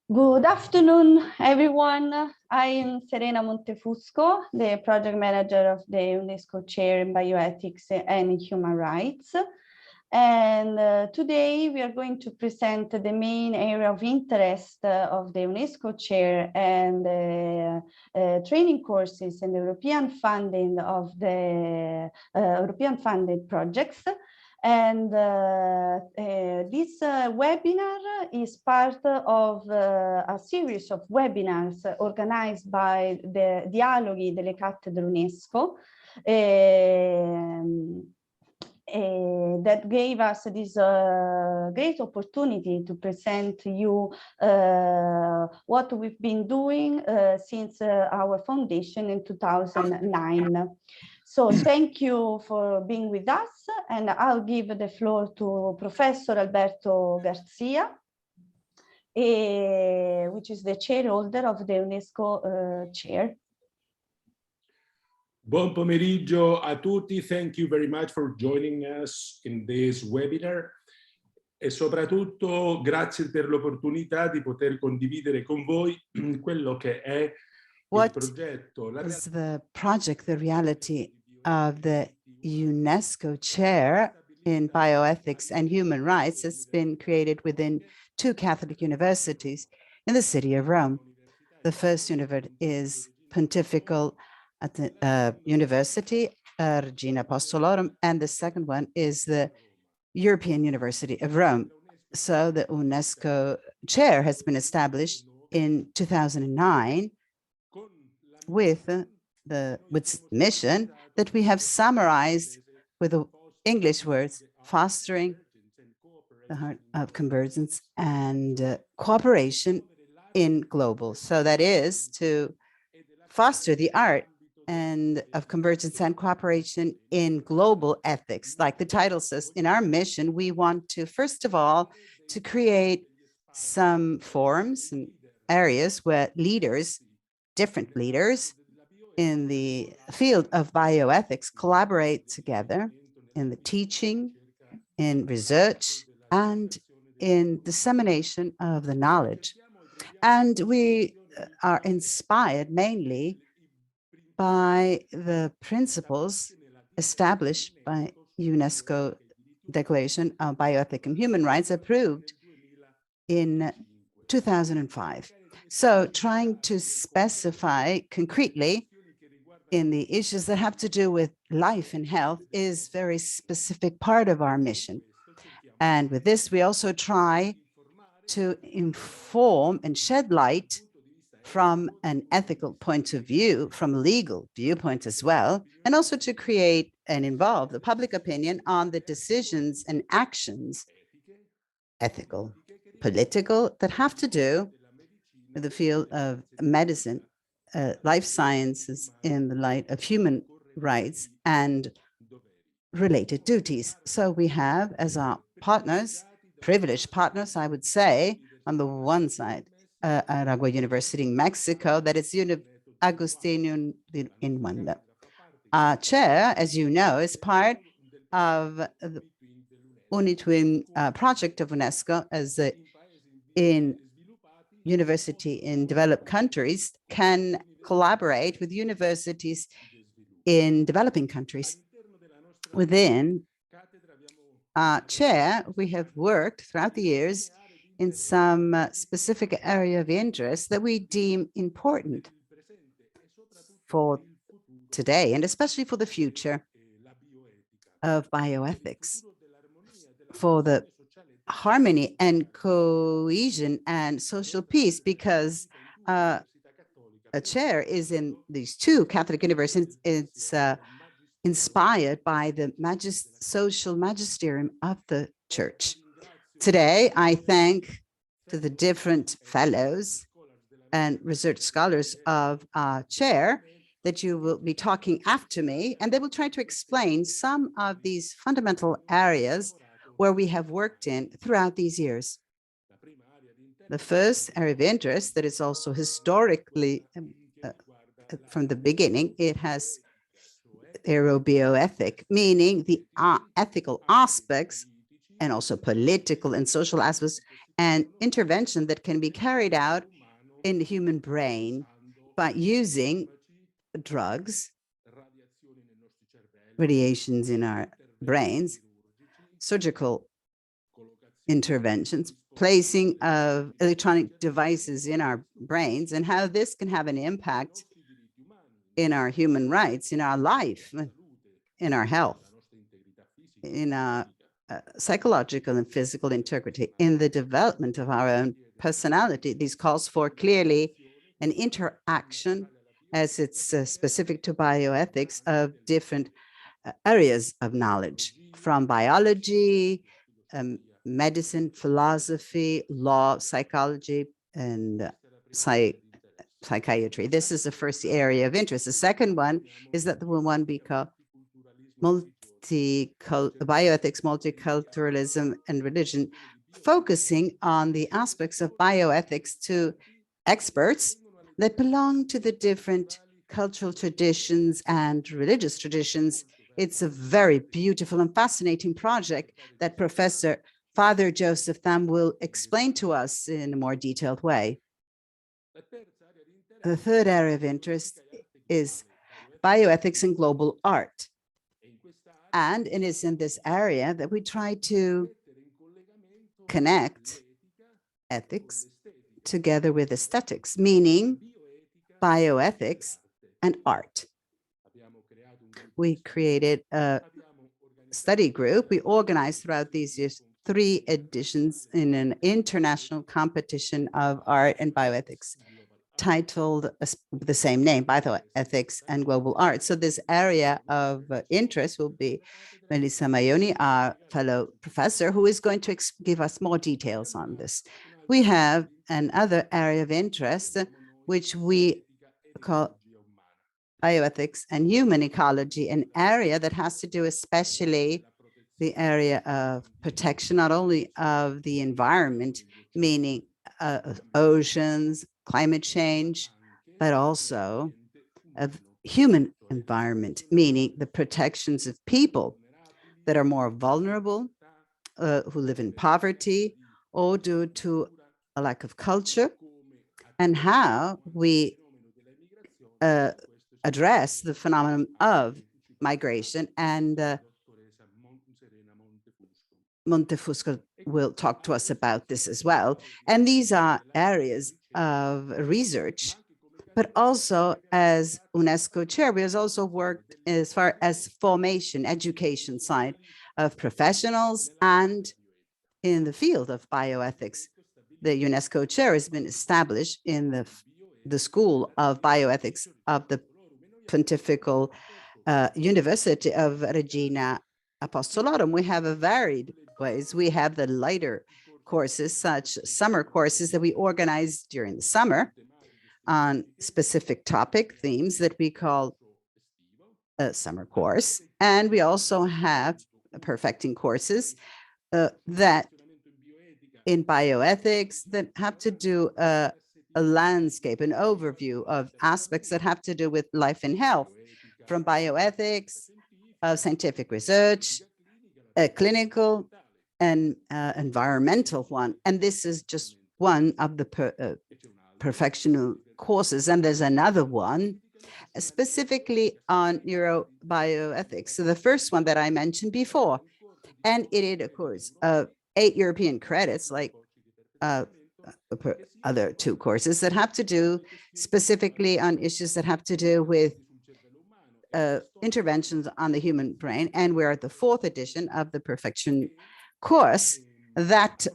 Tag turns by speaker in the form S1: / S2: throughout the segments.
S1: Good afternoon, everyone. I am Serena Montefusco, the project manager of the UNESCO Chair in Bioethics and Human Rights. And today we are going to present the main area of interest of the UNESCO Chair and training courses and European funding of the European funded projects. And this webinar is part of a series of webinars organized by the Dialoghi delle Cattedra UNESCO that gave us this great opportunity to present to you what we've been doing since our foundation in 2009. So thank you for being with us, and I'll give the floor to Professor Alberto Garcia, which is the chairholder of the UNESCO Chair.
S2: Buon pomeriggio a tutti. Thank you very much for joining us in this webinar. E soprattutto grazie per l'opportunità di poter condividere con voi quello che è il progetto.
S3: Is the project, the reality of the UNESCO Chair in Bioethics and Human Rights has been created within two Catholic universities in the city of Rome. The first university is Pontifical at the University Regina Apostolorum, and the second one is the European University of Rome. So the UNESCO Chair has been established in 2009 with the mission that we have summarized with the English words: fostering the heart of convergence and cooperation in global. So that is to foster the art and of convergence and cooperation in global ethics. Like the title says, in our mission, we want to, first of all, to create some forums and areas where leaders, different leaders in the field of bioethics collaborate together in the teaching, in research, and in dissemination of the knowledge. And we are inspired mainly by the principles established by UNESCO Declaration of Bioethics and Human Rights, approved in 2005. So trying to specify concretely in the issues that have to do with life and health is a very specific part of our mission. And with this, we also try to inform and shed light from an ethical point of view, from a legal viewpoint as well, and also to create and involve the public opinion on the decisions and actions, ethical, political, that have to do with the field of medicine, life sciences in the light of human rights and related duties. So we have as our partners, privileged partners, I would say, on the one side, Aragua University in Mexico, that is Agustinian in Wanda. Our chair, as you know, is part of the UniTwin project of UNESCO, as in university in developed countries can collaborate with universities in developing countries. Within our chair, we have worked throughout the years in some specific area of interest that we deem important for today, and especially for the future of bioethics, for the harmony and cohesion and social peace, because a chair is in these two Catholic universities. It's inspired by the social magisterium of the Church. Today, I thank to the different fellows and research scholars of our chair that you will be talking after me, and they will try to explain some of these fundamental areas where we have worked in throughout these years. The first area of interest that is also historically from the beginning, it has aerobioethic, meaning the ethical aspects and also political and social aspects, and intervention that can be carried out in the human brain by using drugs, radiations in our brains, surgical interventions, placing of electronic devices in our brains, and how this can have an impact in our human rights, in our life, in our health, in our psychological and physical integrity, in the development of our own personality. This calls for clearly an interaction, as it's specific to bioethics, of different areas of knowledge, from biology, medicine, philosophy, law, psychology, and psychiatry. This is the first area of interest. The second one is that the one we call bioethics, multiculturalism, and religion, focusing on the aspects of bioethics to experts that belong to the different cultural traditions and religious traditions. It's a very beautiful and fascinating project that Professor Father Joseph Tham will explain to us in a more detailed way. The third area of interest is bioethics and global art. And it is in this area that we try to connect ethics together with aesthetics, meaning bioethics and art. We created a study group. We organized throughout these years 3 editions in an international competition of art and bioethics, titled the same name, Bioethics and Global Art. So this area of interest will be Melissa Maioni, our fellow professor, who is going to give us more details on this. We have another area of interest, which we call bioethics and human ecology, an area that has to do especially the area of protection, not only of the environment, meaning oceans, climate change, but also of human environment, meaning the protections of people that are more vulnerable, who live in poverty or due to a lack of culture, and how we address the phenomenon of migration. And Montefusco will talk to us about this as well. And these are areas of research, but also as UNESCO chair, we have also worked as far as formation, education side of professionals and in the field of bioethics. The UNESCO chair has been established in the School of Bioethics of the Pontifical University of Regina Apostolorum. We have a varied ways. We have the lighter courses, such summer courses that we organize during the summer on specific topic themes that we call a summer course. And we also have perfecting courses that in bioethics that have to do a landscape, an overview of aspects that have to do with life and health, from bioethics, scientific research, clinical, and environmental one. And this is just one of the perfectional courses. And there's another one specifically on neurobioethics. So the first one that I mentioned before, and it is, of course, 8 European credits, like other 2 courses that have to do specifically on issues that have to do with interventions on the human brain. And we're at the 4th edition of the perfection course that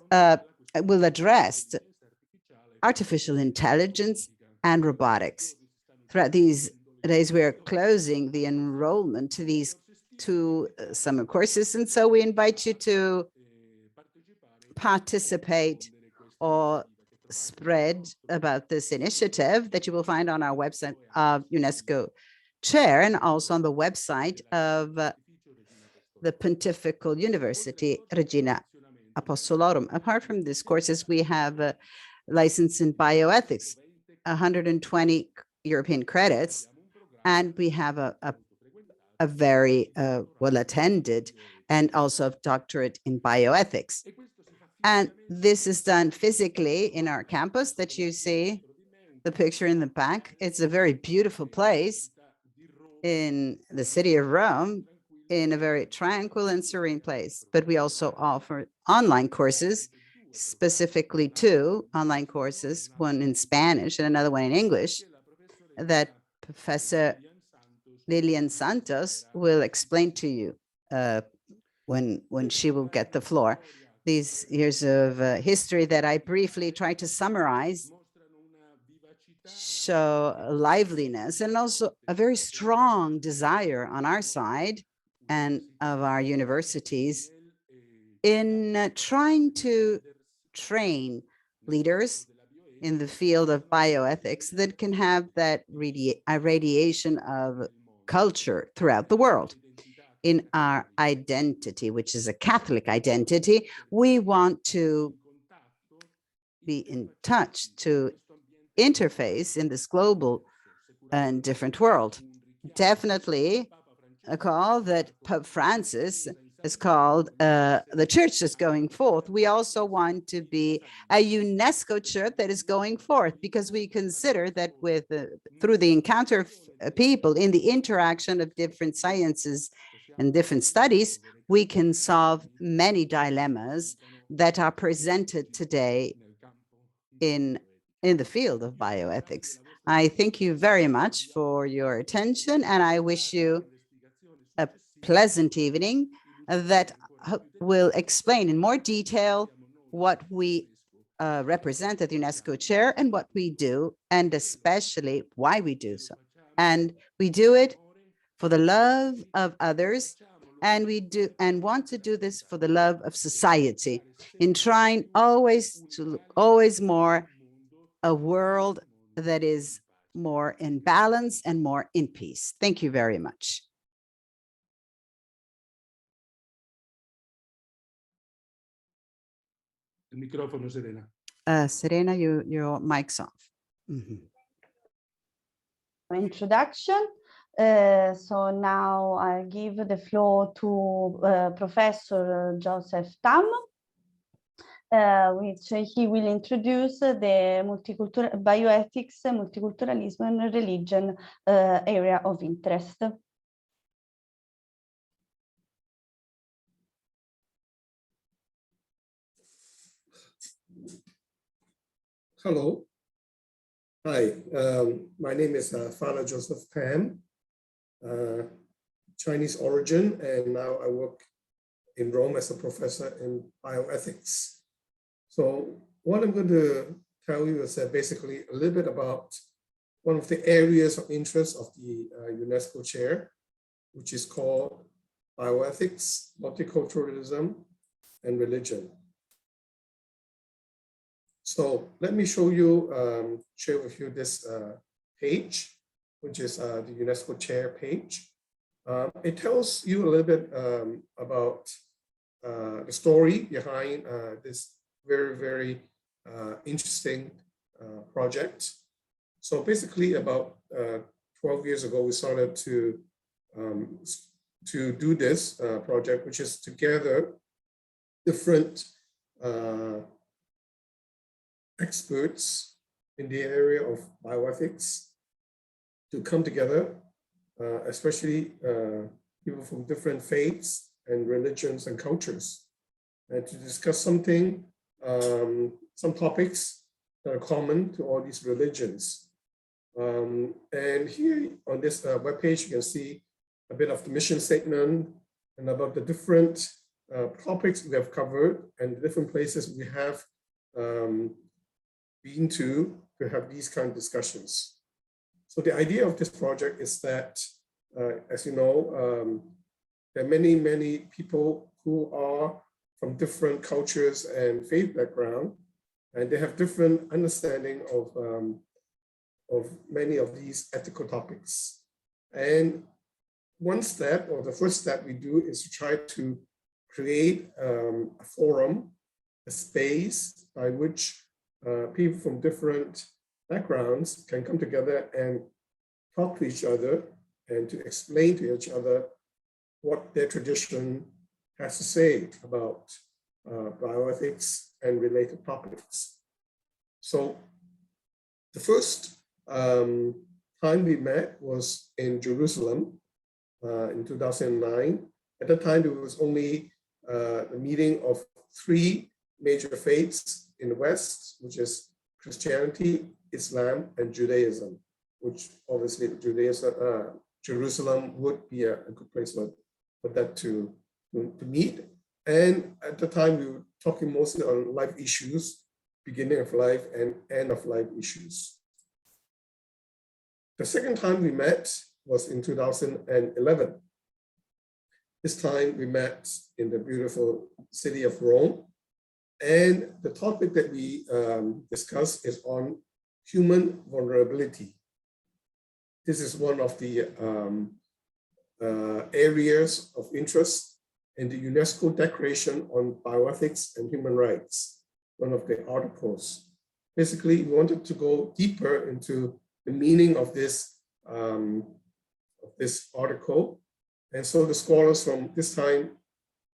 S3: will address artificial intelligence and robotics. Throughout these days, we're closing the enrollment to these 2 summer courses. And so we invite you to participate or spread about this initiative that you will find on our website of UNESCO Chair, and also on the website of the Pontifical University Regina Apostolorum. Apart from these courses, we have a license in bioethics, 120 European credits, and we have a very well-attended and also a doctorate in bioethics. And this is done physically in our campus that you see the picture in the back. It's a very beautiful place in the city of Rome, in a very tranquil and serene place. But we also offer online courses, specifically two online courses, one in Spanish and another one in English, that Professor Lillian Santos will explain to you when she will get the floor. These years of history that I briefly try to summarize show liveliness and also a very strong desire on our side and of our universities in trying to train leaders in the field of bioethics that can have that radiation of culture throughout the world. In our identity, which is a Catholic identity, we want to be in touch, to interface in this global and different world. Definitely a call that Pope Francis is called the church is going forth. We also want to be a UNESCO chair that is going forth, because we consider that with through the encounter of people in the interaction of different sciences and different studies, we can solve many dilemmas that are presented today in the field of bioethics. I thank you very much for your attention, and I wish you a pleasant evening that will explain in more detail what we represent at the UNESCO Chair and what we do, and especially why we do so. And we do it for the love of others, and we do and want to do this for the love of society, in trying always more a world that is more in balance and more in peace. Thank you very much.
S2: El micrófono, Serena.
S3: Serena, your mic's off.
S1: Introduction. So now I give the floor to Professor Joseph Tam, which he will introduce the bioethics, multiculturalism, and religion area of interest.
S4: Hello. Hi, my name is Father Joseph Tam, Chinese origin, and now I work in Rome as a professor in bioethics. So what I'm going to tell you is basically a little bit about one of the areas of interest of the UNESCO Chair, which is called bioethics, multiculturalism, and religion. So let me show you, share with you this page, which is the UNESCO Chair page. It tells you a little bit about the story behind this very, very interesting project. So basically about 12 years ago, we started to do this project, which is to gather different experts in the area of bioethics to come together, especially people from different faiths and religions and cultures, and to discuss something, some topics that are common to all these religions. And here on this webpage, you can see a bit of the mission statement and about the different topics we have covered and the different places we have been to have these kind of discussions. So the idea of this project is that, as you know, there are many, many people who are from different cultures and faith background, and they have different understanding of many of these ethical topics. And one step, or the first step we do, is to try to create a forum, a space by which people from different backgrounds can come together and talk to each other and to explain to each other what their tradition has to say about bioethics and related topics. So the first time we met was in Jerusalem in 2009. At that time, there was only a meeting of 3 major faiths in the West, which is Christianity, Islam, and Judaism, which obviously Jerusalem would be a good place for that to meet. And at the time, we were talking mostly on life issues, beginning of life and end of life issues. The second time we met was in 2011. This time we met in the beautiful city of Rome. And the topic that we discussed is on human vulnerability. This is one of the areas of interest in the UNESCO Declaration on Bioethics and Human Rights, one of the articles. Basically, we wanted to go deeper into the meaning of this article. And so the scholars from this time,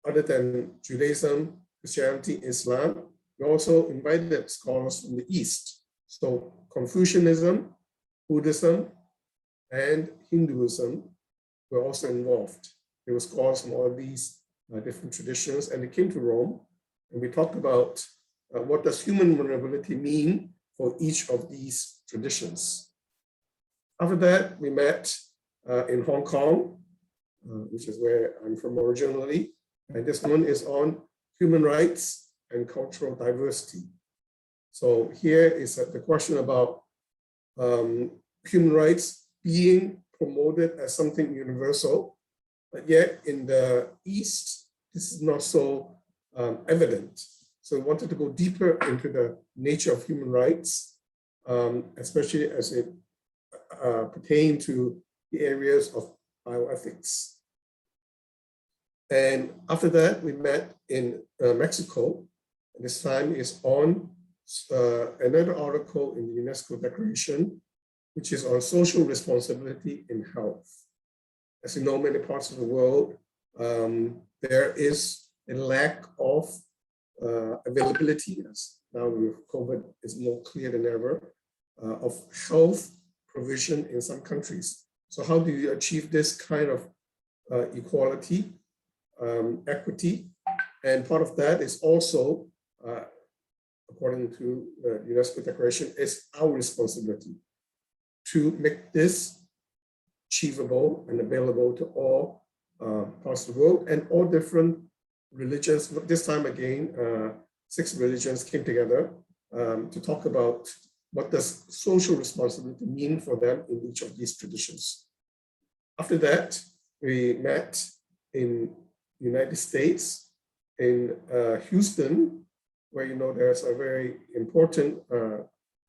S4: other than Judaism, Christianity, Islam, we also invited scholars from the East. So Confucianism, Buddhism, and Hinduism were also involved. There were scholars from all these different traditions, and they came to Rome, and we talked about what does human vulnerability mean for each of these traditions. After that, we met in Hong Kong, which is where I'm from originally, and this one is on human rights and cultural diversity. So here is the question about human rights being promoted as something universal, but yet in the East, this is not so evident. So we wanted to go deeper into the nature of human rights, especially as it pertains to the areas of bioethics. And after that, we met in Mexico. This time is on another article in the UNESCO Declaration, which is on social responsibility in health. As you know, many parts of the world, there is a lack of availability, as now with COVID is more clear than ever, of health provision in some countries. So how do you achieve this kind of equality, equity? And part of that is also, according to the UNESCO Declaration, is our responsibility to make this achievable and available to all parts of the world and all different religions. This time again, 6 religions came together to talk about what does social responsibility mean for them in each of these traditions. After that, we met in the United States, in Houston, where there's a very important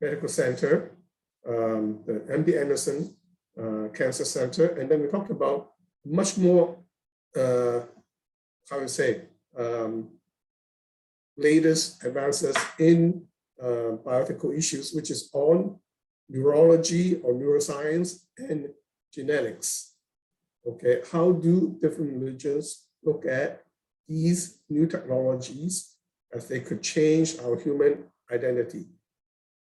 S4: medical center, the MD Anderson Cancer Center. And then we talked about much more, latest advances in bioethical issues, which is on neurology or neuroscience and genetics. Okay, how do different religions look at these new technologies as they could change our human identity?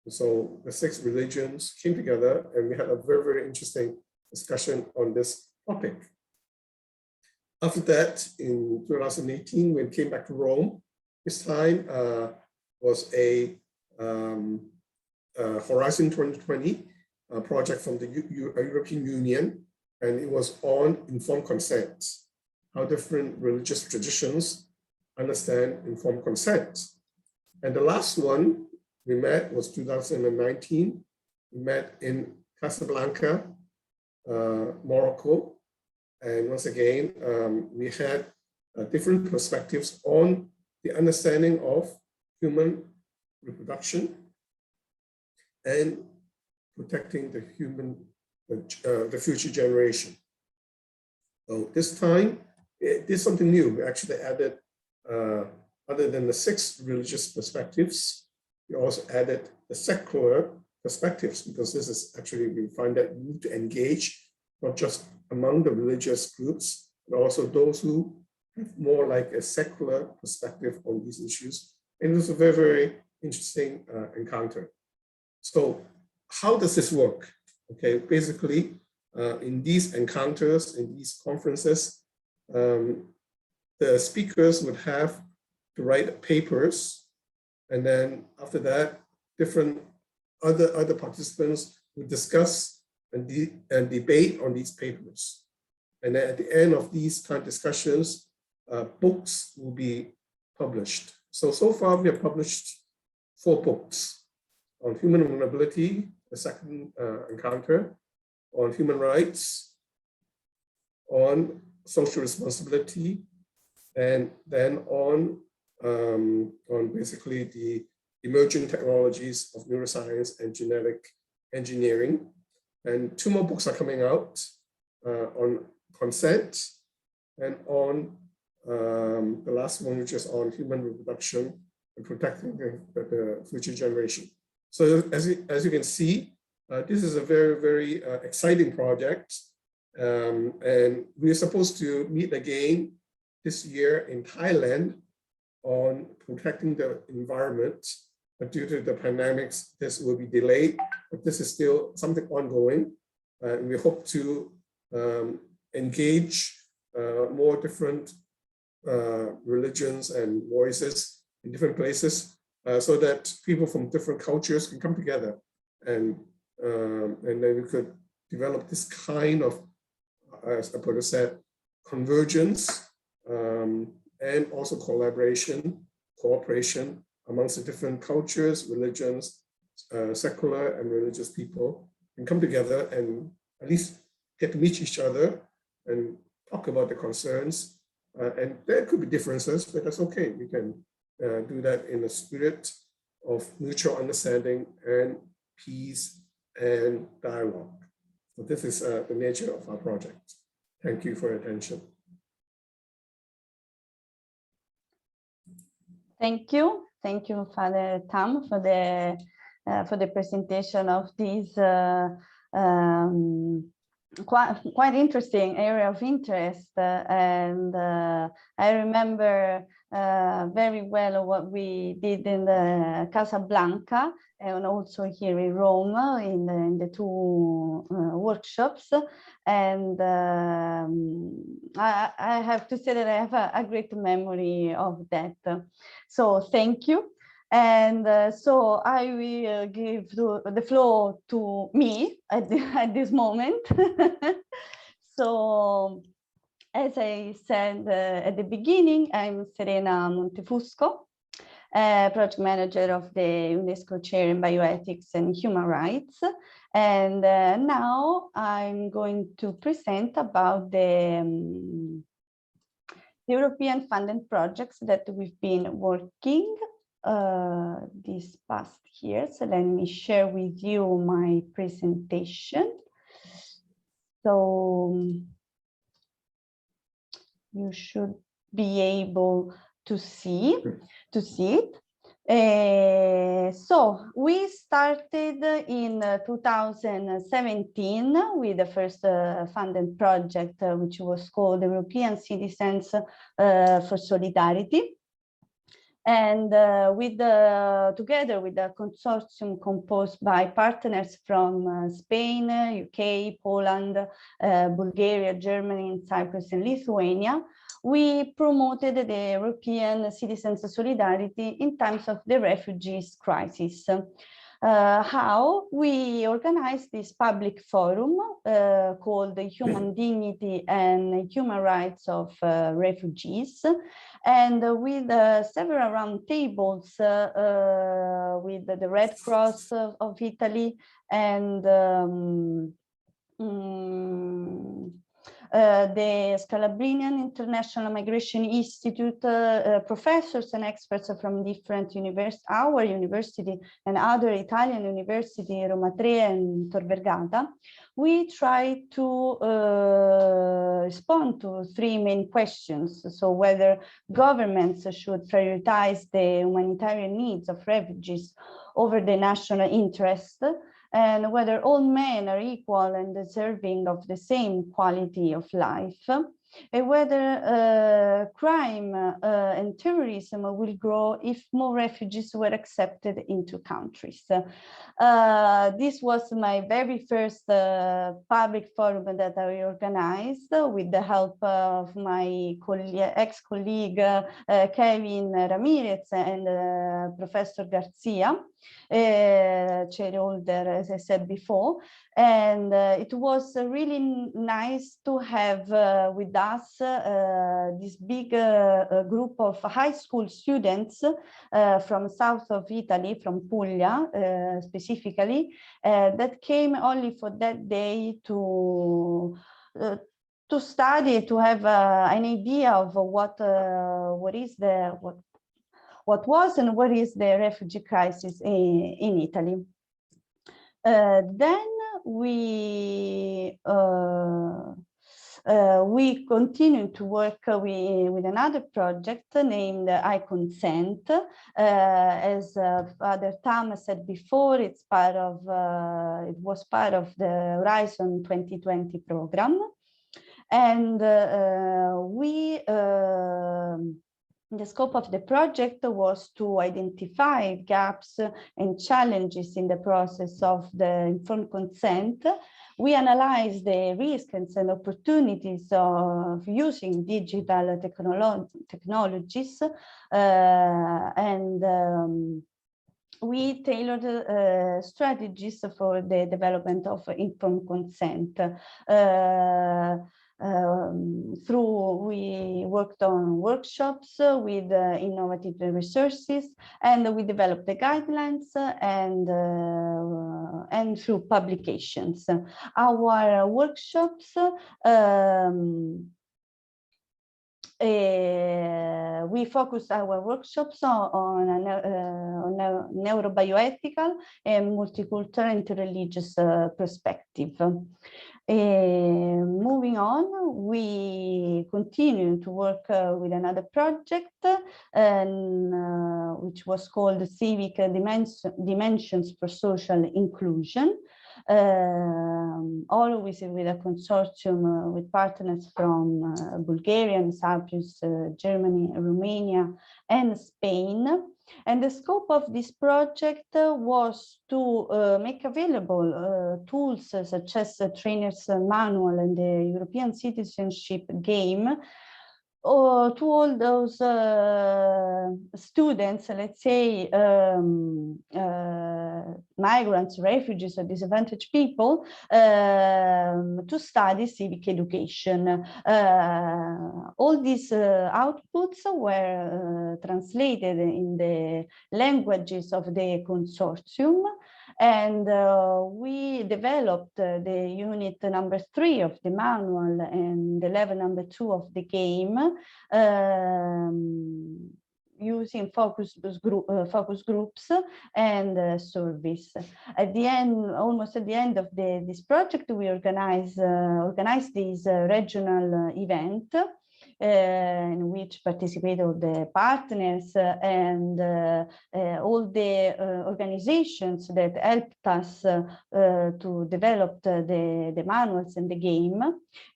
S4: So the 6 religions came together and we had a very, very interesting discussion on this topic. After that, in 2018, when we came back to Rome, this time was a Horizon 2020 project from the European Union, and it was on informed consent, how different religious traditions understand informed consent. And the last one we met was 2019. We met in Casablanca, Morocco. And once again, we had different perspectives on the understanding of human reproduction and protecting the the future generation. So this time, it did something new. We actually added, other than the 6 religious perspectives, we also added the secular perspectives, because this is actually, we find that we need to engage not just among the religious groups, but also those who have more like a secular perspective on these issues. And it was a very, very interesting encounter. So how does this work? Okay, basically, in these encounters, in these conferences, the speakers would have to write papers, and then after that, different other participants would discuss and debate on these papers. And then at the end of these kind of discussions, books will be published. So far we have published 4 books on human vulnerability, the second encounter, on human rights, on social responsibility, and then on basically the emerging technologies of neuroscience and genetic engineering. And 2 more books are coming out on consent and on the last one, which is on human reproduction and protecting the future generation. So as you can see, this is a very, very exciting project. And we're supposed to meet again this year in Thailand on protecting the environment. But due to the pandemics, this will be delayed, but this is still something ongoing. And we hope to engage more different religions and voices in different places so that people from different cultures can come together. And then we could develop this kind of, as Apollo said, convergence and also collaboration, cooperation amongst the different cultures, religions, secular and religious people, and come together and at least get to meet each other and talk about the concerns. And there could be differences, but that's okay. We can do that in a spirit of mutual understanding and peace and dialogue. So this is the nature of our project. Thank you for your attention.
S1: Thank you, Father Tam, for the presentation of this quite interesting area of interest. And I remember very well what we did in the Casablanca and also here in Rome in the 2 workshops. And I have to say that I have a great memory of that. So thank you. And so I will give the floor to me at this moment. So as I said at the beginning, I'm Serena Montefusco, project manager of the UNESCO Chair in Bioethics and Human Rights. And now I'm going to present about the European funded projects that we've been working these past years. So let me share with you my presentation. So you should be able to see it. So we started in 2017 with the first funded project, which was called European Citizens for Solidarity. And together with a consortium composed by partners from Spain, UK, Poland, Bulgaria, Germany, and Cyprus and Lithuania, we promoted the European Citizens Solidarity in times of the refugees crisis. How we organized this public forum called the Human Dignity and Human Rights of Refugees, and with several round tables with the Red Cross of Italy and the Scalabrinian International Migration Institute, professors and experts from different universities, our university and other Italian university, Roma Tre and Tor Vergata. We try to respond to 3 main questions. So whether governments should prioritize the humanitarian needs of refugees over the national interest, and whether all men are equal and deserving of the same quality of life, and whether crime and terrorism will grow if more refugees were accepted into countries. This was my very first public forum that I organized with the help of my ex-colleague Kevin Ramirez and Professor Garcia, shareholder, as I said before. And it was really nice to have with us this big group of high school students from south of Italy, from Puglia specifically, that came only for that day to study, to have an idea of what was and what is the refugee crisis in Italy. Then we continue to work with another project named I Consent. As Father Tam said before, it was part of the Horizon 2020 program. And the scope of the project was to identify gaps and challenges in the process of the informed consent. We analyzed the risks and opportunities of using digital technologies, and we tailored strategies for the development of informed consent. We worked on workshops with innovative resources, and we developed the guidelines and through publications. Our workshops we focused our workshops on neurobioethical and multicultural interreligious perspective. Moving on, we continue to work with another project which was called Civic Dimensions for Social Inclusion, always with a consortium with partners from Bulgaria, Cyprus, Germany, Romania, and Spain. And the scope of this project was to make available tools such as the trainer's manual and the European citizenship game to all those students, let's say migrants, refugees, or disadvantaged people, to study civic education. All these outputs were translated in the languages of the consortium, and we developed the unit number 3 of the manual and the level number 2 of the game, using focus groups and surveys. At the end, almost at the end of this project, we organized this regional event in which participated all the partners and all the organizations that helped us to develop the manuals and the game.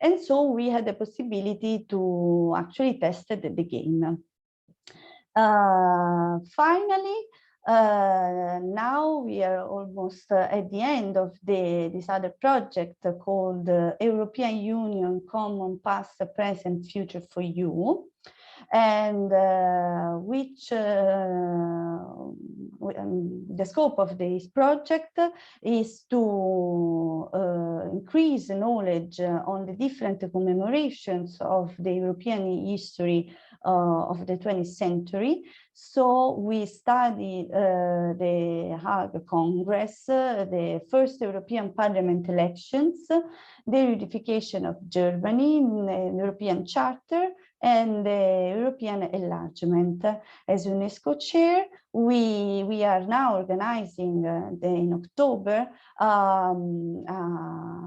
S1: And so we had the possibility to actually test the game. Finally, now we are almost at the end of this other project called European Union Common Past, Present, Future for You, and the scope of this project is to increase knowledge on the different commemorations of the European history of the 20th century. So we studied the Hague Congress, the first European Parliament elections, the unification of Germany, the European Charter, and the European enlargement. As UNESCO Chair, we are now organizing in October a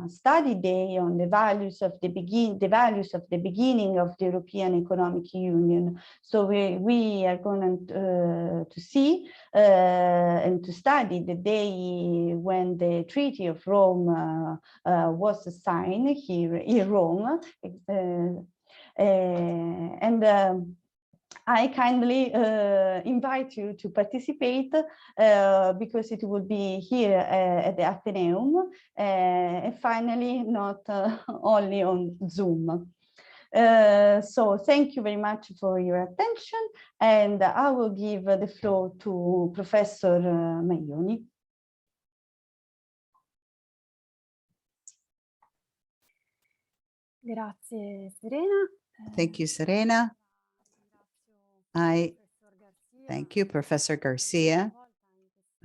S1: study day on the values of the beginning of the European Economic Union. So we are going to see and to study the day when the Treaty of Rome was signed here in Rome. I kindly invite you to participate because it will be here at the Athenaeum, and finally not only on Zoom. So thank you very much for your attention, and I will give the floor to Professor Maioni.
S5: Grazie, Serena.
S3: Thank you, Serena. I thank you, Professor Garcia,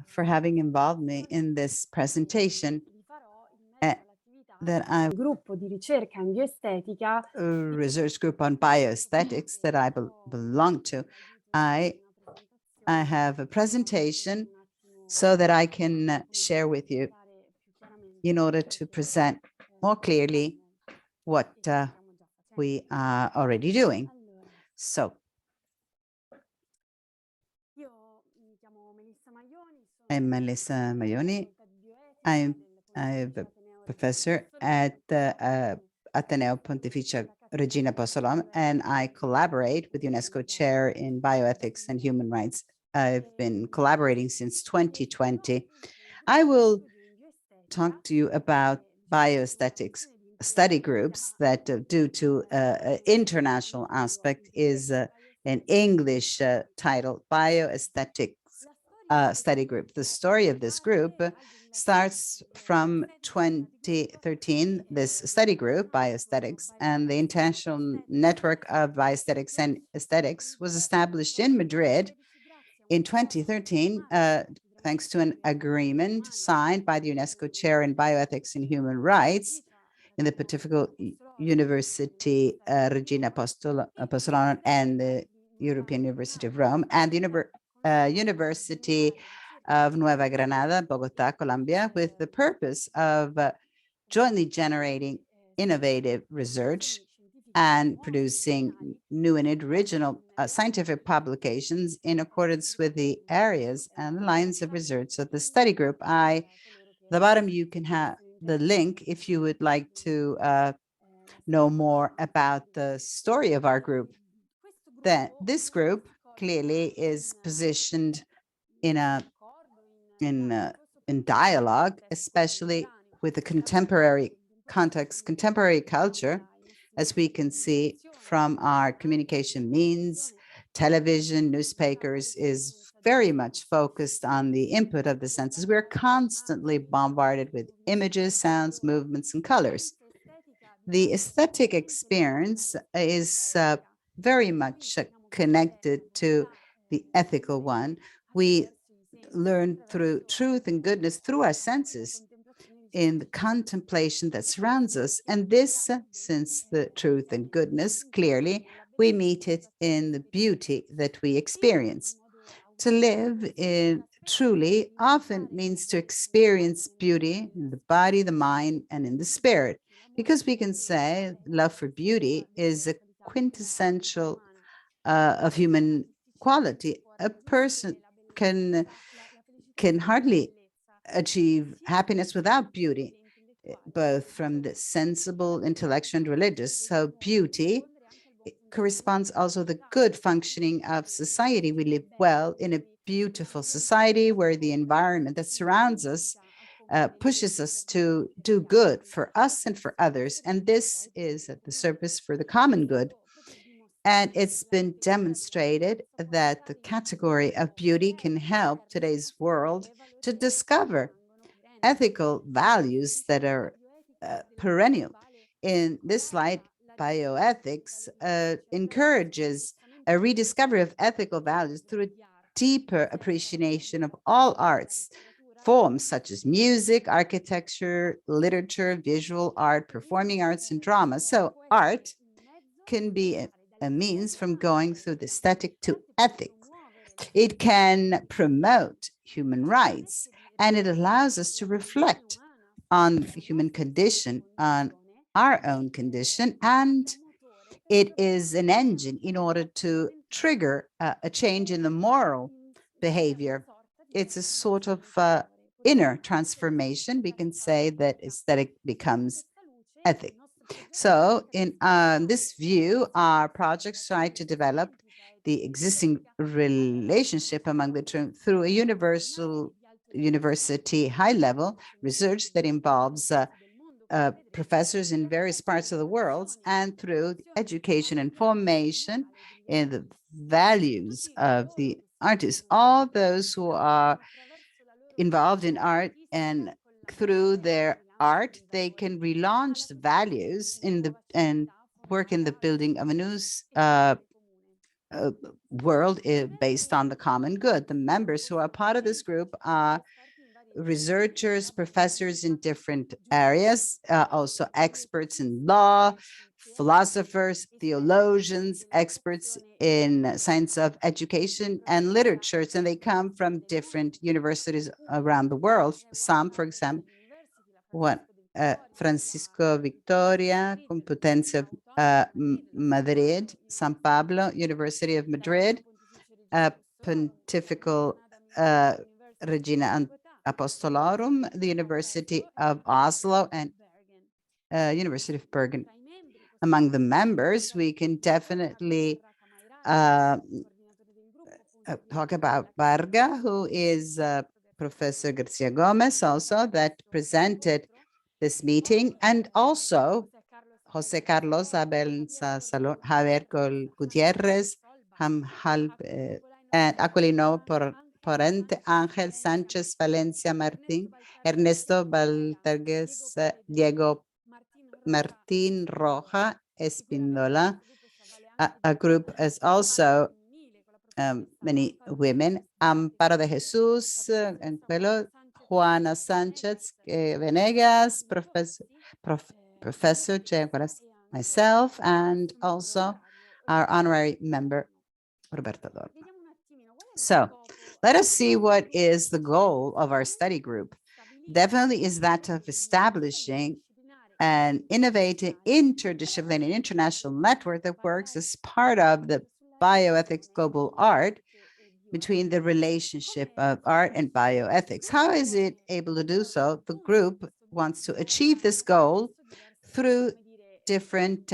S3: for having involved me in this presentation that I
S5: Gruppo di ricerca in bioestetica,
S3: research group on bioaesthetics that I belong to. I have a presentation so that I can share with you in order to present more clearly what we are already doing. So I'm Melissa Maioni. I'm a professor at the Ateneo Pontificia Regina Apostolum, and I collaborate with UNESCO Chair in Bioethics and Human Rights. I've been collaborating since 2020. I will talk to you about bioaesthetics study groups that, due to international aspect, is an English title, Bioaesthetics study group. The story of this group starts from 2013, this study group, Bioaesthetics, and the International Network of Bioaesthetics and Aesthetics was established in Madrid in 2013, thanks to an agreement signed by the UNESCO Chair in Bioethics and Human Rights in the Pontifical University Regina Apostolum and the European University of Rome and the University of Nueva Granada, Bogota, Colombia, with the purpose of jointly generating innovative research and producing new and original scientific publications in accordance with the areas and lines of research of the study group. The bottom, you can have the link if you would like to know more about the story of our group. That this group clearly is positioned in dialogue, especially with the contemporary context, contemporary culture, as we can see from our communication means. Television, newspapers is very much focused on the input of the senses. We're constantly bombarded with images, sounds, movements, and colors. The aesthetic experience is very much connected to the ethical one. We learn through truth and goodness through our senses in the contemplation that surrounds us. And this, since the truth and goodness, clearly, we meet it in the beauty that we experience. To live in truly often means to experience beauty in the body, the mind, and in the spirit, because we can say love for beauty is a quintessential of human quality. A person can hardly achieve happiness without beauty, both from the sensible, intellectual, and religious. So beauty corresponds also the good functioning of society. We live well in a beautiful society where the environment that surrounds us pushes us to do good for us and for others. And this is at the surface for the common good. And it's been demonstrated that the category of beauty can help today's world to discover ethical values that are perennial. In this slide, bioethics encourages a rediscovery of ethical values through a deeper appreciation of all arts forms such as music, architecture, literature, visual art, performing arts, and drama. So art can be a means from going through the aesthetic to ethics. It can promote human rights, and it allows us to reflect on the human condition, on our own condition, and it is an engine in order to trigger a change in the moral behavior. It's a sort of inner transformation. We can say that aesthetic becomes ethic. So in this view, our projects try to develop the existing relationship among the two through a university high-level research that involves professors in various parts of the world, and through education and formation in the values of the artists, all those who are involved in art, and through their art, they can relaunch the values in the and work in the building of a new world based on the common good. The members who are part of this group are researchers, professors in different areas, also experts in law, philosophers, theologians, experts in science of education and literatures, and they come from different universities around the world. Some, for example, Francisco Victoria, Complutense of Madrid, San Pablo, University of Madrid, Pontifical Regina Apostolorum, the University of Oslo, and University of Bergen. Among the members, we can definitely talk about Varga, who is Professor Garcia Gomez, also that presented this meeting, and also Jose Carlos Abel Javier Gutierrez, and Aquilino Porente, Ángel Sánchez Valencia Martín, Ernesto Baltargues, Diego Martín Roja Espíndola. A group is also many women, Amparo de Jesús, Juana Sánchez Venegas, Professor Jaguaras, myself, and also our honorary member, Roberto Dor. So let us see what is the goal of our study group. Definitely is that of establishing an innovative interdisciplinary international network that works as part of the Bioethics Global Art between the relationship of art and bioethics. How is it able to do so? The group wants to achieve this goal through different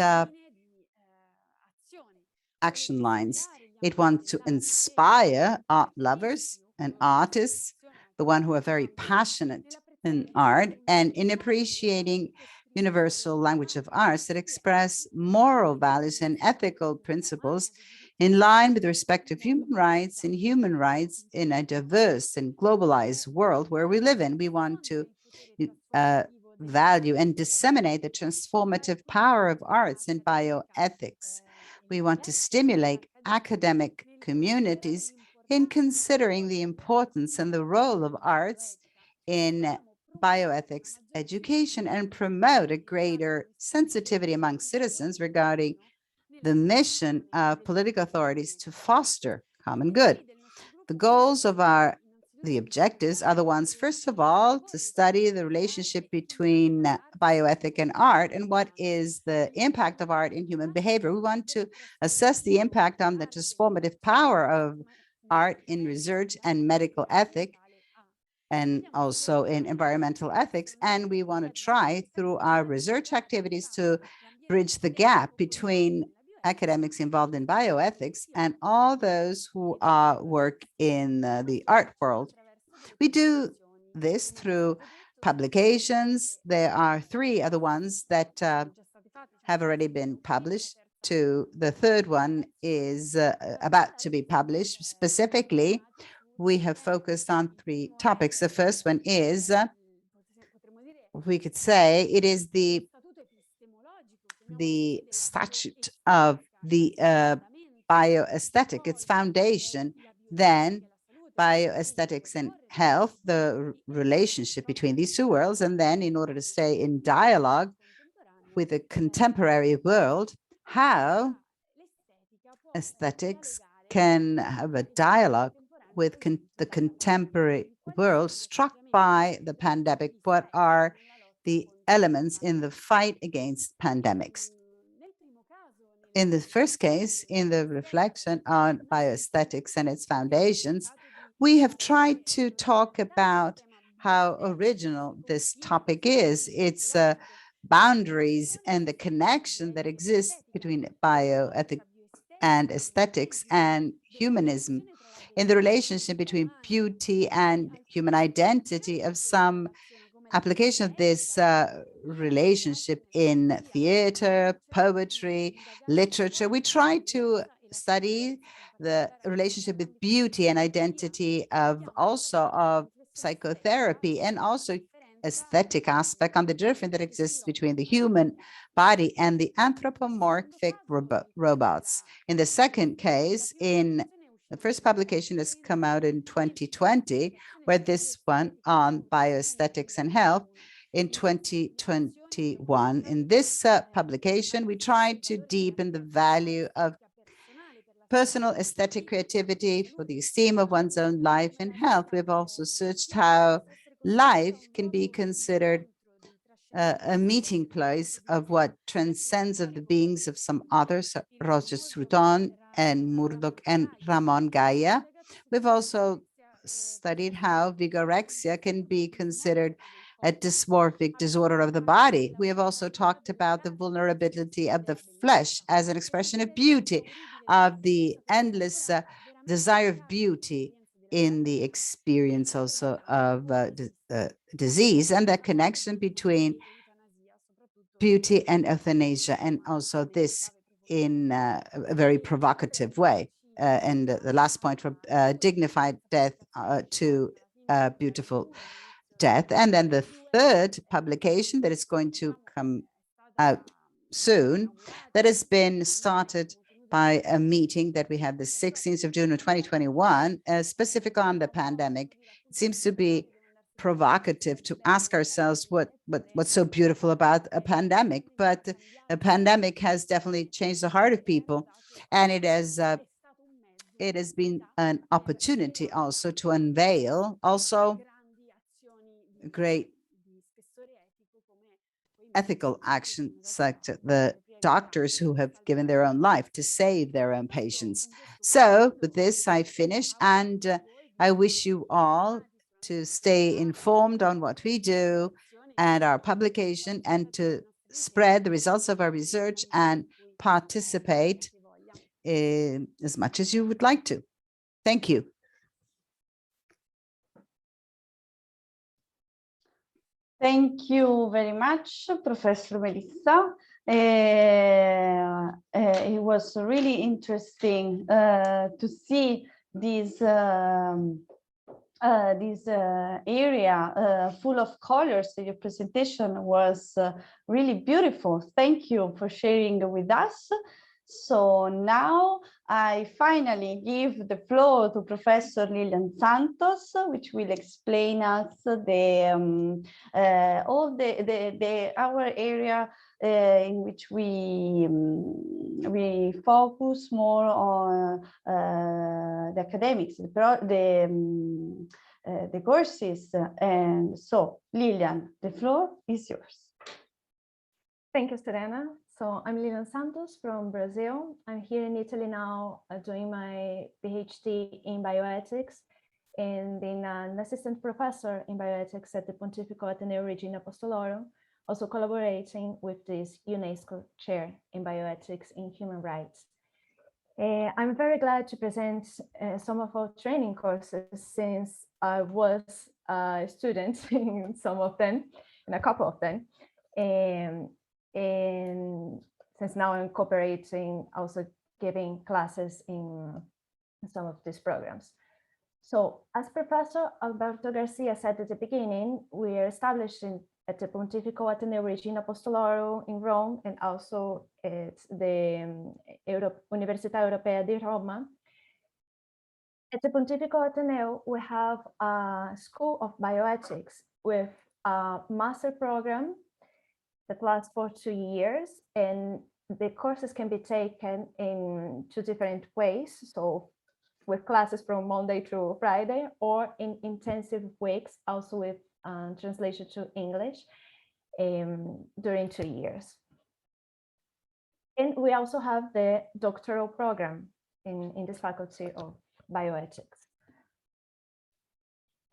S3: action lines. It wants to inspire art lovers and artists, the one who are very passionate in art and in appreciating universal language of arts that express moral values and ethical principles in line with respect to human rights and human rights in a diverse and globalized world where we live in. We want to value and disseminate the transformative power of arts and bioethics. We want to stimulate academic communities in considering the importance and the role of arts in bioethics education and promote a greater sensitivity among citizens regarding the mission of political authorities to foster common good. The goals of the objectives are the ones, first of all, to study the relationship between bioethic and art and what is the impact of art in human behavior. We want to assess the impact on the transformative power of art in research and medical ethic, and also in environmental ethics. And we want to try through our research activities to bridge the gap between academics involved in bioethics and all those who work in the art world. We do this through publications. There are 3 other ones that have already been published. The third one is about to be published. Specifically, we have focused on 3 topics. The first one is, we could say, it is the statute of the bioaesthetic, its foundation, then bioaesthetics and health, the relationship between these 2 worlds, and then in order to stay in dialogue with the contemporary world, how aesthetics can have a dialogue with the contemporary world struck by the pandemic. What are the elements in the fight against pandemics? In the first case, in the reflection on bioaesthetics and its foundations, we have tried to talk about how original this topic is. It's boundaries and the connection that exists between bioethics and aesthetics and humanism, in the relationship between beauty and human identity, of some application of this relationship in theater, poetry, literature. We try to study the relationship with beauty and identity of psychotherapy, and also aesthetic aspect on the difference that exists between the human body and the anthropomorphic robots. In the second case, in the first publication has come out in 2020, where this one on bioaesthetics and health in 2021. In this publication, we tried to deepen the value of personal aesthetic creativity for the esteem of one's own life and health. We've also searched how life can be considered a meeting place of what transcends of the beings of some others, Roger Scruton and Murdoch and Ramon Gaia. We've also studied how vigorexia can be considered a dysmorphic disorder of the body. We have also talked about the vulnerability of the flesh as an expression of beauty, of the endless desire of beauty in the experience also of disease, and the connection between beauty and euthanasia, and also this in a very provocative way. And the last point, from dignified death to beautiful death. And then the third publication that is going to come out soon, that has been started by a meeting that we had the 16th of June of 2021, specific on the pandemic. It seems to be provocative to ask ourselves what's so beautiful about a pandemic, but a pandemic has definitely changed the heart of people, and it has been an opportunity also to unveil also great ethical action, such as the doctors who have given their own life to save their own patients. So with this, I finish, and I wish you all to stay informed on what we do and our publication, and to spread the results of our research and participate as much as you would like to. Thank you.
S1: Thank you very much, Professor Melissa. It was really interesting to see this area full of colors. Your presentation was really beautiful. Thank you for sharing with us. So now I finally give the floor to Professor Lillian Santos, which will explain us our area in which we focus more on the academics, the courses. And so, Lillian, the floor is yours.
S6: Thank you, Serena. So I'm Lillian Santos from Brazil. I'm here in Italy now doing my PhD in bioethics and being an assistant professor in bioethics at the Pontifical Ateneo Regina Apostolorum, also collaborating with this UNESCO Chair in Bioethics and Human Rights. I'm very glad to present some of our training courses, since I was a student in some of them, in a couple of them. And since now I'm cooperating, also giving classes in some of these programs. So as Professor Alberto Garcia said at the beginning, we are established at the Pontifical Ateneo Regina Apostolorum in Rome, and also at the Università Europea di Roma. At the Pontifical Ateneo, we have a School of Bioethics with a master program that lasts for 2 years, and the courses can be taken in 2 different ways. So with classes from Monday through Friday, or in intensive weeks, also with translation to English during 2 years. And we also have the doctoral program in this faculty of bioethics.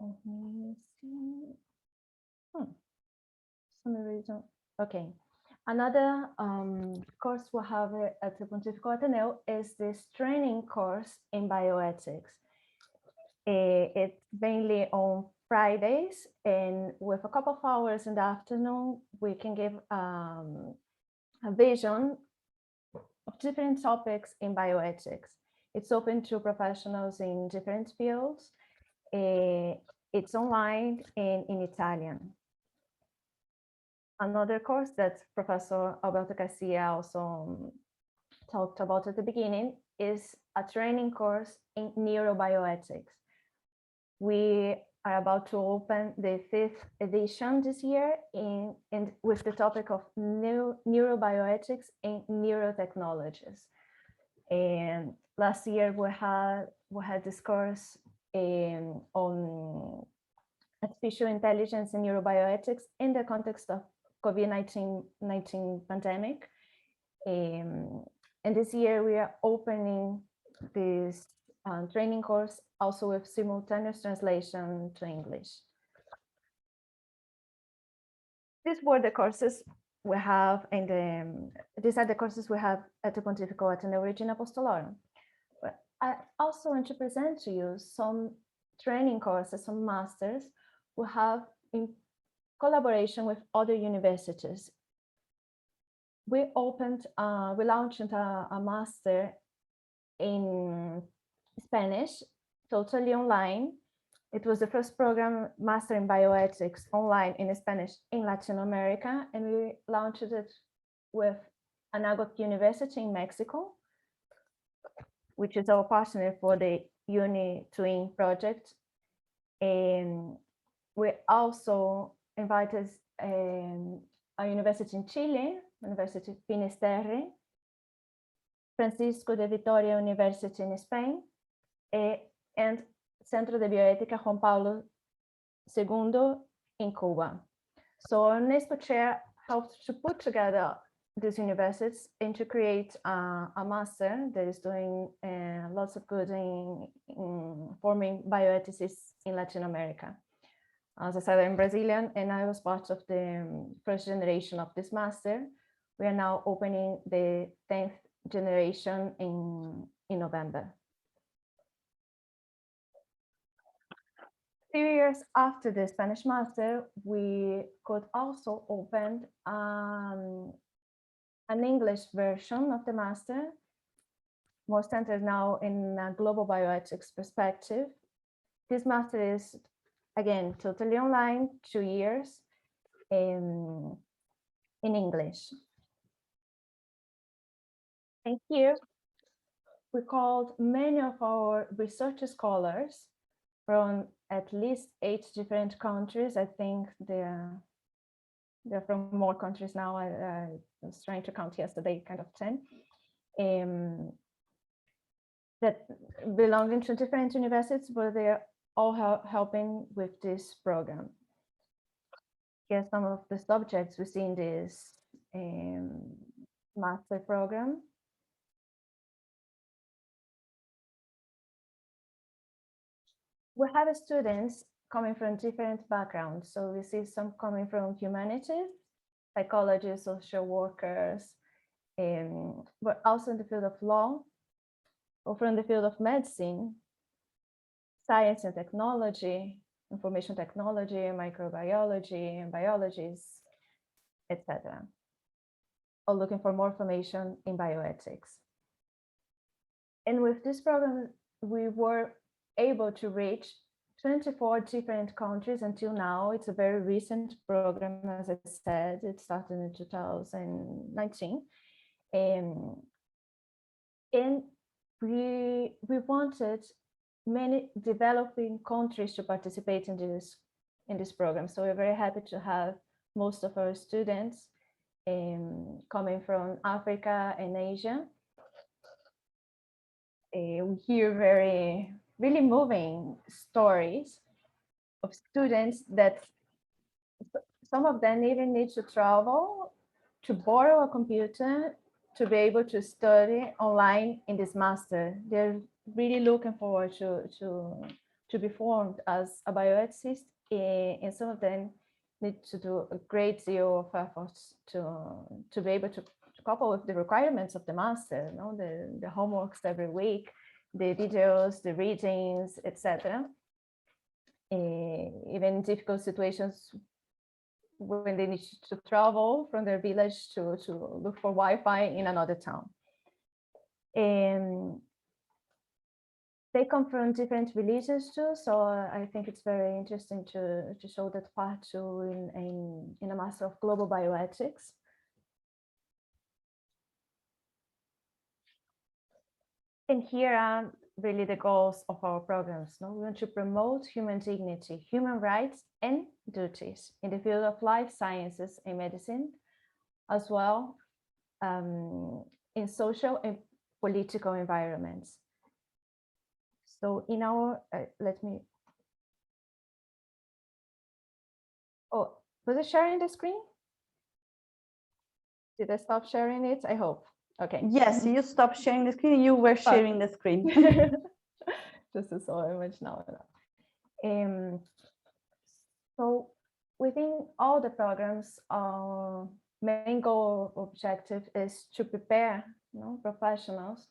S6: Let me see. For some reason Okay. Another course we have at the Pontifical Ateneo is this training course in bioethics. It's mainly on Fridays, and with a couple of hours in the afternoon, we can give a vision of different topics in bioethics. It's open to professionals in different fields. It's online and in Italian. Another course that Professor Alberto Garcia also talked about at the beginning is a training course in neurobioethics. We are about to open the 5th edition this year with the topic of neurobioethics and neurotechnologies. And last year we had this course on artificial intelligence and neurobioethics in the context of COVID-19 pandemic. And this year we are opening this training course also with simultaneous translation to English. These were the courses we have these are the courses we have at the Pontifical Ateneo Regina Apostolorum. But I also want to present to you some training courses, some masters we have in collaboration with other universities. We launched a master in Spanish, totally online. It was the first program master in bioethics online in Spanish in Latin America, and we launched it with Anáhuac University in Mexico, which is our partner for the UniTwin project. And we also invited a university in Chile, University Finisterre, Francisco de Vitoria University in Spain, and Centro de Bioética Juan Pablo II in Cuba. So our UNESCO Chair helped to put together these universities and to create a master that is doing lots of good in forming bioethicists in Latin America. As I said, I'm Brazilian, and I was part of the first generation of this master. We are now opening the 10th generation in November. 3 years after the Spanish master, we could also open an English version of the master, more centered now in a global bioethics perspective. This master is, again, totally online, 2 years in English. And here we called many of our research scholars from at least 8 different countries. I think they're from more countries now. I was trying to count yesterday, kind of 10, that belonging to different universities, but they're all helping with this program. Here's some of the subjects we see in this master program. We have students coming from different backgrounds. So we see some coming from humanities, psychology, social workers, but also in the field of law, or from the field of medicine, science and technology, information technology, microbiology, and biologies, etc. Or looking for more information in bioethics. And with this program, we were able to reach 24 different countries until now. It's a very recent program, as I said. It started in 2019. And we wanted many developing countries to participate in this program. So we're very happy to have most of our students coming from Africa and Asia. We hear really moving stories of students that some of them even need to travel to borrow a computer to be able to study online in this master. They're really looking forward to be formed as a bioethicist, and some of them need to do a great deal of efforts to be able to couple with the requirements of the master, the homeworks every week, the videos, the readings, etc. Even difficult situations when they need to travel from their village to look for Wi-Fi in another town. They come from different religions too, so I think it's very interesting to show that part too in a Master of Global Bioethics. And here are really the goals of our programs. We want to promote human dignity, human rights, and duties in the field of life sciences and medicine, as well in social and political environments. So in our, oh, was it sharing the screen? Did I stop sharing it? I hope. Okay.
S1: Yes, you stopped sharing the screen. You were sharing the screen.
S6: This is so much now. So within all the programs, our main goal objective is to prepare professionals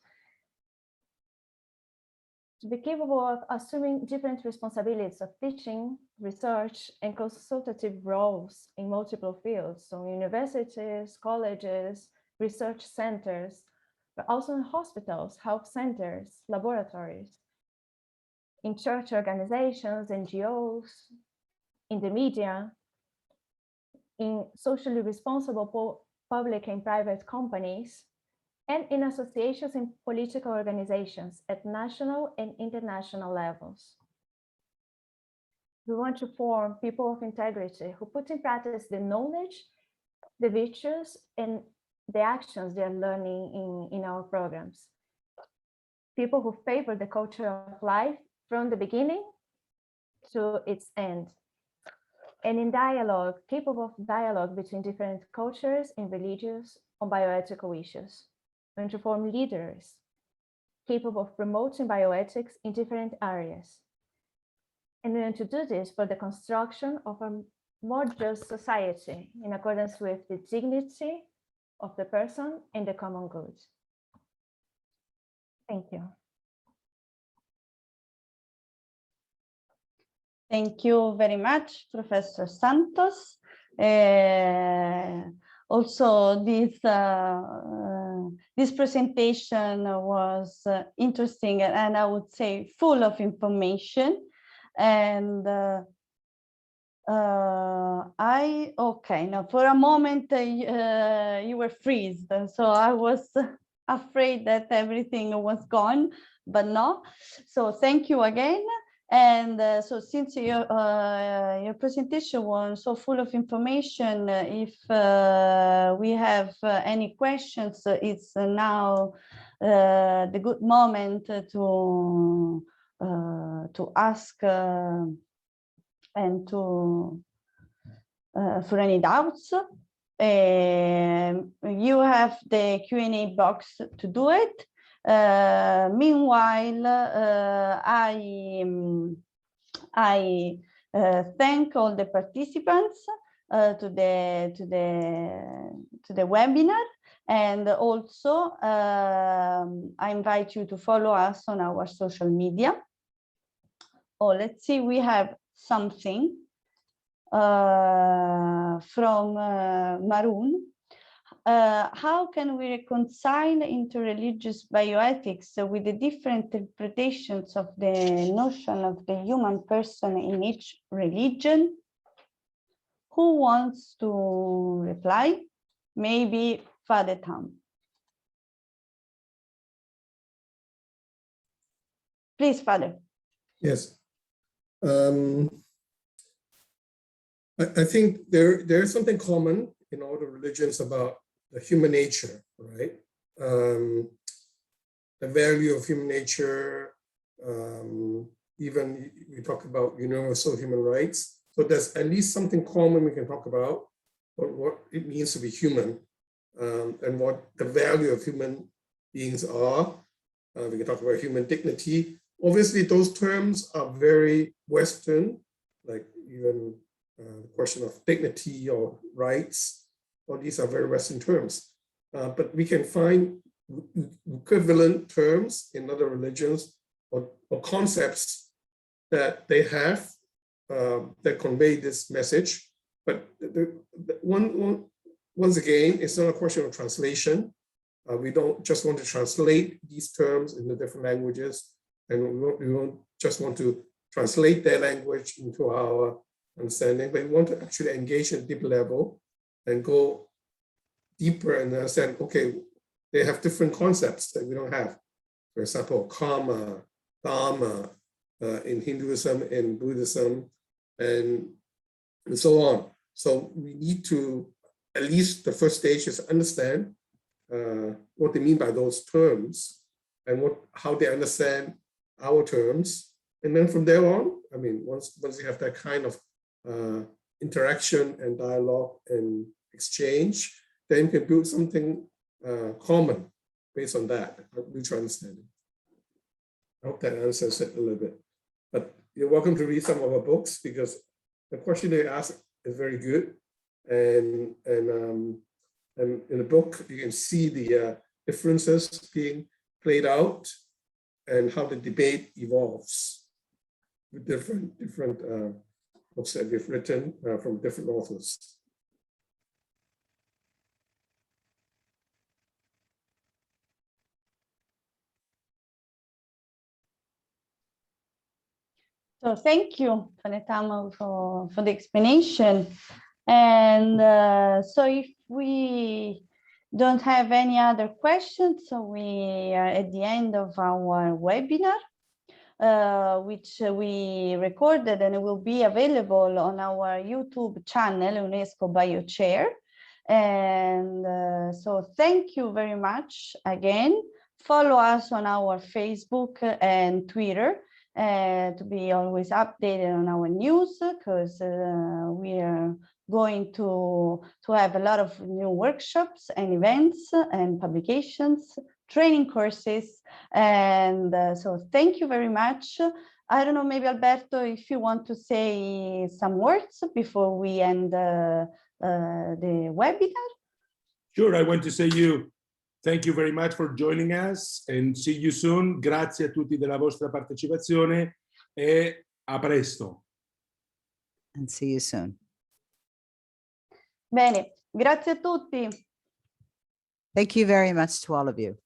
S6: to be capable of assuming different responsibilities of teaching, research, and consultative roles in multiple fields. So universities, colleges, research centers, but also in hospitals, health centers, laboratories, in church organizations, NGOs, in the media, in socially responsible public and private companies, and in associations and political organizations at national and international levels. We want to form people of integrity who put in practice the knowledge, the virtues, and the actions they are learning in our programs. People who favor the culture of life from the beginning to its end. And in dialogue, capable of dialogue between different cultures and religions on bioethical issues. We want to form leaders capable of promoting bioethics in different areas. And we want to do this for the construction of a more just society in accordance with the dignity of the person and the common good. Thank you.
S1: Thank you very much, Professor Santos. Also, this presentation was interesting and I would say full of information. And now for a moment you were freezed, so I was afraid that everything was gone, but no. So thank you again. And so since your presentation was so full of information, if we have any questions, it's now the good moment to ask and to for any doubts. You have the Q&A box to do it. Meanwhile, I thank all the participants to the webinar, and also I invite you to follow us on our social media. Oh, let's see, we have something from Maroon. How can we reconcile interreligious bioethics with the different interpretations of the notion of the human person in each religion? Who wants to reply? Maybe Father Tom. Please, Father.
S4: Yes. I think there's something common in all the religions about the human nature, right? The value of human nature, even we talk about universal human rights. So there's at least something common we can talk about, what it means to be human, and what the value of human beings are. We can talk about human dignity. Obviously, those terms are very Western, like even the question of dignity or rights. All these are very Western terms, but we can find equivalent terms in other religions or concepts that they have that convey this message. But once again, it's not a question of translation. We don't just want to translate these terms into different languages, and we don't just want to translate their language into our understanding, but we want to actually engage at a deep level and go deeper and understand, okay, they have different concepts that we don't have. For example, karma, dharma, in Hinduism and Buddhism, and so on. So we need to, at least the first stage is understand what they mean by those terms and how they understand our terms. And then from there on, I mean, once you have that kind of interaction and dialogue and exchange, then you can build something common based on that, mutual understanding. I hope that answers it a little bit. But you're welcome to read some of our books, because the question they ask is very good. And in the book, you can see the differences being played out and how the debate evolves with different books that we've written from different authors.
S1: So thank you, Fanetama, for the explanation. And so if we don't have any other questions, so we are at the end of our webinar, which we recorded, and it will be available on our YouTube channel, UNESCOBIOCHAIR. And so thank you very much again. Follow us on our Facebook and Twitter to be always updated on our news, because we are going to have a lot of new workshops and events and publications, training courses. And so thank you very much. I don't know, maybe Alberto, if you want to say some words before we end the webinar.
S2: Sure, I want to say thank you very much for joining us, and see you soon. Grazie a tutti della vostra partecipazione e a presto.
S3: And see you soon.
S1: Bene, grazie a tutti.
S3: Thank you very much to all of you.